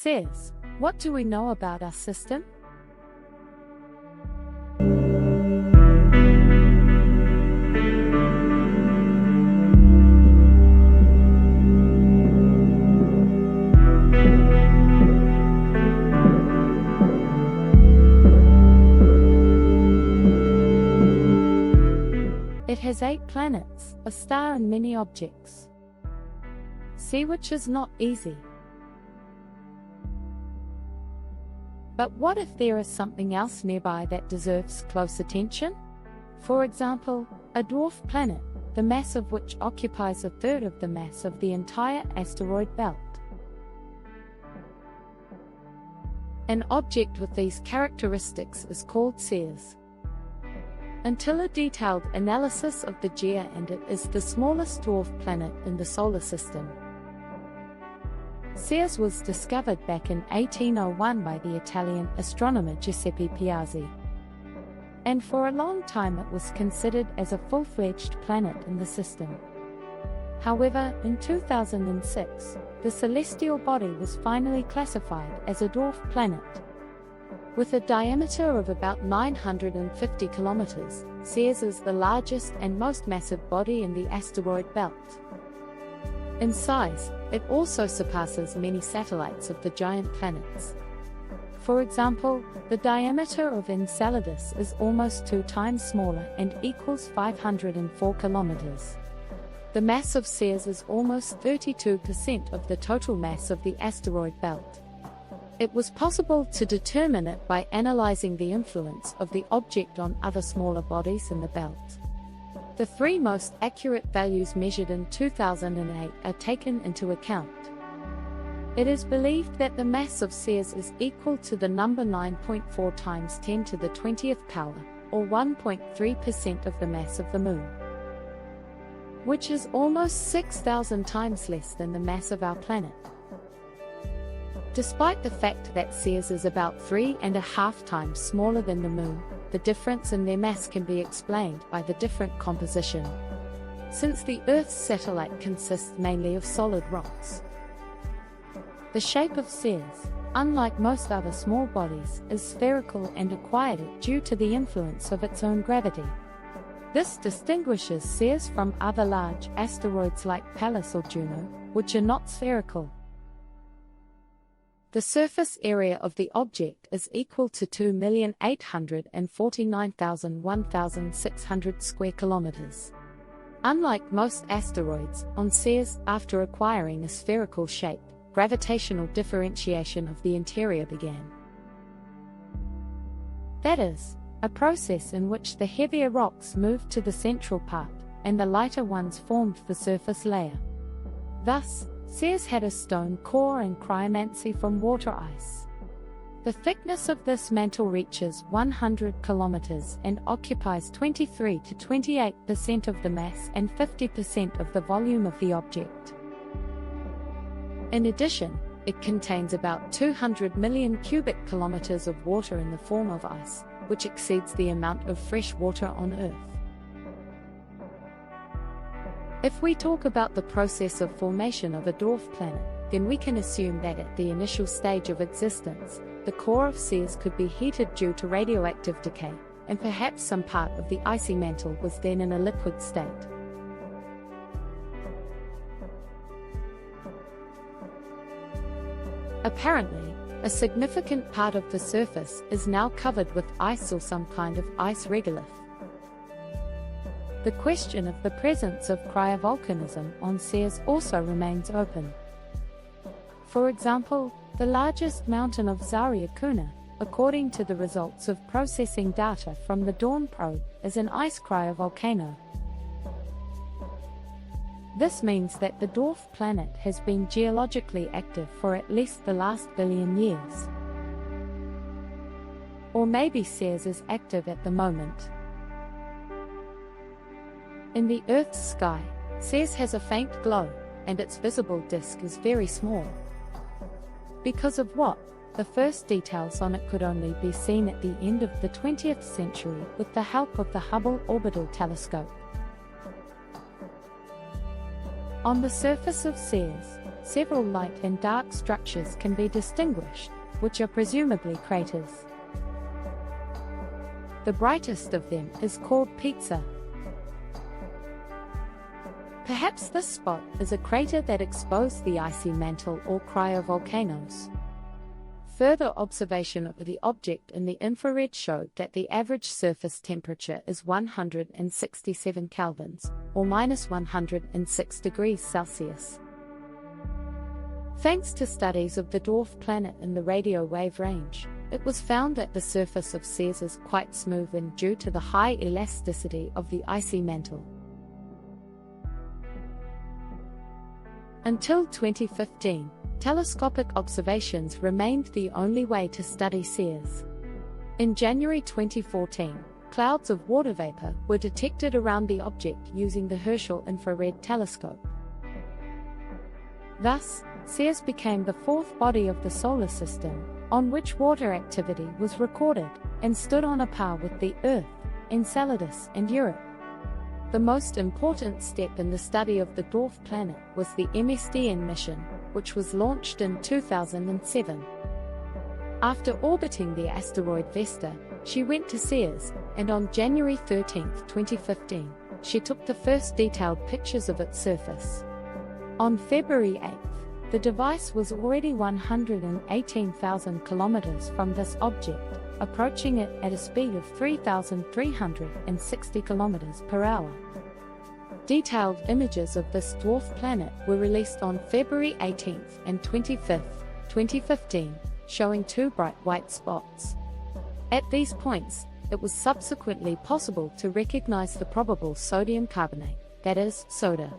Ceres, what do we know about our system? It has 8 planets, a star and many objects. See, which is not easy. But what if there is something else nearby that deserves close attention? For example, a dwarf planet, the mass of which occupies a third of the mass of the entire asteroid belt. An object with these characteristics is called Ceres. Until a detailed analysis of the Hygieia, and it is the smallest dwarf planet in the solar system. Ceres was discovered back in 1801 by the Italian astronomer Giuseppe Piazzi. And for a long time it was considered as a full-fledged planet in the system. However, in 2006, the celestial body was finally classified as a dwarf planet. With a diameter of about 950 kilometers, Ceres is the largest and most massive body in the asteroid belt. In size, it also surpasses many satellites of the giant planets. For example, the diameter of Enceladus is almost 2 times smaller and equals 504 kilometers. The mass of Ceres is almost 32% of the total mass of the asteroid belt. It was possible to determine it by analyzing the influence of the object on other smaller bodies in the belt. The 3 most accurate values measured in 2008 are taken into account. It is believed that the mass of Ceres is equal to the number 9.4 times 10 to the 20th power, or 1.3% of the mass of the Moon, which is almost 6,000 times less than the mass of our planet. Despite the fact that Ceres is about 3.5 times smaller than the Moon, the difference in their mass can be explained by the different composition, since the Earth's satellite consists mainly of solid rocks. The shape of Ceres, unlike most other small bodies, is spherical and acquired it due to the influence of its own gravity. This distinguishes Ceres from other large asteroids like Pallas or Juno, which are not spherical. The surface area of the object is equal to 2,849,1,600 square kilometers. Unlike most asteroids, on Ceres, after acquiring a spherical shape, gravitational differentiation of the interior began. That is, a process in which the heavier rocks moved to the central part, and the lighter ones formed the surface layer. Thus, Ceres had a stone core and cryomancy from water ice. The thickness of this mantle reaches 100 kilometers and occupies 23 to 28% of the mass and 50% of the volume of the object. In addition, it contains about 200 million cubic kilometers of water in the form of ice, which exceeds the amount of fresh water on Earth. If we talk about the process of formation of a dwarf planet, then we can assume that at the initial stage of existence, the core of Ceres could be heated due to radioactive decay, and perhaps some part of the icy mantle was then in a liquid state. Apparently, a significant part of the surface is now covered with ice or some kind of ice regolith. The question of the presence of cryovolcanism on Ceres also remains open. For example, the largest mountain of Zaria Kuna, according to the results of processing data from the Dawn probe, is an ice cryovolcano. This means that the dwarf planet has been geologically active for at least the last billion years. Or maybe Ceres is active at the moment. In the Earth's sky, Ceres has a faint glow, and its visible disk is very small. Because of what? The first details on it could only be seen at the end of the 20th century with the help of the Hubble Orbital Telescope. On the surface of Ceres, several light and dark structures can be distinguished, which are presumably craters. The brightest of them is called Pizza. Perhaps this spot is a crater that exposed the icy mantle or cryovolcanoes. Further observation of the object in the infrared showed that the average surface temperature is 167 kelvins, or -106 degrees Celsius. Thanks to studies of the dwarf planet in the radio wave range, it was found that the surface of Ceres is quite smooth and due to the high elasticity of the icy mantle. Until 2015, telescopic observations remained the only way to study Ceres. In January 2014, clouds of water vapor were detected around the object using the Herschel infrared telescope. Thus, Ceres became the fourth body of the solar system on which water activity was recorded, and stood on a par with the Earth, Enceladus, and Europe. The most important step in the study of the dwarf planet was the MSDN mission, which was launched in 2007. After orbiting the asteroid Vesta, she went to Ceres, and on January 13, 2015, she took the first detailed pictures of its surface. On February 8, the device was already 118,000 kilometers from this object, approaching it at a speed of 3,360 kilometers per hour. Detailed images of this dwarf planet were released on February 18th and 25th, 2015, showing two bright white spots. At these points, it was subsequently possible to recognize the probable sodium carbonate, that is, soda.